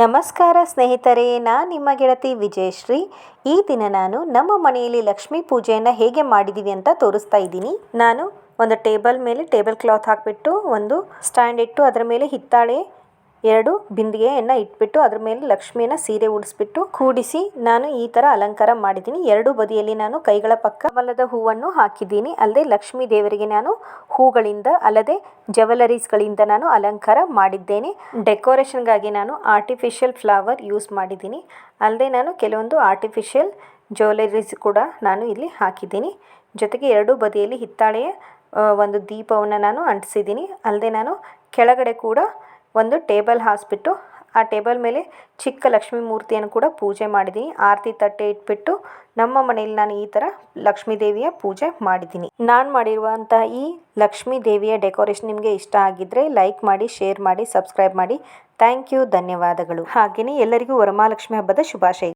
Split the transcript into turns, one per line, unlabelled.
ನಮಸ್ಕಾರ ಸ್ನೇಹಿತರೆ, ನಾನು ನಿಮ್ಮ ಗೆಳತಿ ವಿಜಯಶ್ರೀ. ಈ ದಿನ ನಾನು ನಮ್ಮ ಮನೆಯಲ್ಲಿ ಲಕ್ಷ್ಮೀ ಪೂಜೆಯನ್ನು ಹೇಗೆ ಮಾಡಿದ್ದೀವಿ ಅಂತ ತೋರಿಸ್ತಾ ಇದ್ದೀನಿ. ನಾನು ಒಂದು ಟೇಬಲ್ ಮೇಲೆ ಟೇಬಲ್ ಕ್ಲಾತ್ ಹಾಕಿಬಿಟ್ಟು ಒಂದು ಸ್ಟ್ಯಾಂಡ್ ಇಟ್ಟು ಅದರ ಮೇಲೆ ಹಿತ್ತಾಳೆ 2 ಬಿಂದಿಗೆಯನ್ನು ಇಟ್ಬಿಟ್ಟು ಅದರ ಮೇಲೆ ಲಕ್ಷ್ಮಿಯನ್ನು ಸೀರೆ ಉಡಿಸ್ಬಿಟ್ಟು ಕೂಡಿಸಿ ನಾನು ಈ ಥರ ಅಲಂಕಾರ ಮಾಡಿದ್ದೀನಿ. 2 ಬದಿಯಲ್ಲಿ ನಾನು ಕೈಗಳ ಪಕ್ಕ ಕಮಲದ ಹೂವನ್ನು ಹಾಕಿದ್ದೀನಿ. ಅಲ್ಲದೆ ಲಕ್ಷ್ಮೀ ದೇವರಿಗೆ ನಾನು ಹೂಗಳಿಂದ ಅಲ್ಲದೆ ಜವೆಲರೀಸ್ಗಳಿಂದ ನಾನು ಅಲಂಕಾರ ಮಾಡಿದ್ದೇನೆ. ಡೆಕೋರೇಷನ್ಗಾಗಿ ನಾನು ಆರ್ಟಿಫಿಷಿಯಲ್ ಫ್ಲವರ್ ಯೂಸ್ ಮಾಡಿದ್ದೀನಿ. ಅಲ್ಲದೆ ನಾನು ಕೆಲವೊಂದು ಆರ್ಟಿಫಿಷಿಯಲ್ ಜ್ಯುವೆಲರೀಸ್ ಕೂಡ ನಾನು ಇಲ್ಲಿ ಹಾಕಿದ್ದೀನಿ. ಜೊತೆಗೆ 2 ಬದಿಯಲ್ಲಿ ಹಿತ್ತಾಳೆಯ ಒಂದು ದೀಪವನ್ನು ನಾನು ಅಂಟಿಸಿದ್ದೀನಿ. ಅಲ್ಲದೆ ನಾನು ಕೆಳಗಡೆ ಕೂಡ ಒಂದು ಟೇಬಲ್ ಹಾಸಿಬಿಟ್ಟು ಆ ಟೇಬಲ್ ಮೇಲೆ ಚಿಕ್ಕ ಲಕ್ಷ್ಮೀ ಮೂರ್ತಿಯನ್ನು ಕೂಡ ಪೂಜೆ ಮಾಡಿದ್ದೀನಿ. ಆರತಿ ತಟ್ಟೆ ಇಟ್ಬಿಟ್ಟು ನಮ್ಮ ಮನೆಯಲ್ಲಿ ನಾನು ಈ ಥರ ಲಕ್ಷ್ಮೀ ದೇವಿಯ ಪೂಜೆ ಮಾಡಿದ್ದೀನಿ. ನಾನು ಮಾಡಿರುವಂತಹ ಈ ಲಕ್ಷ್ಮೀ ದೇವಿಯ ಡೆಕೋರೇಷನ್ ನಿಮಗೆ ಇಷ್ಟ ಆಗಿದ್ದರೆ ಲೈಕ್ ಮಾಡಿ, ಶೇರ್ ಮಾಡಿ, ಸಬ್ಸ್ಕ್ರೈಬ್ ಮಾಡಿ. ಥ್ಯಾಂಕ್ ಯು, ಧನ್ಯವಾದಗಳು. ಹಾಗೆಯೇ ಎಲ್ಲರಿಗೂ ವರಮಹಾಲಕ್ಷ್ಮಿ ಹಬ್ಬದ ಶುಭಾಶಯ.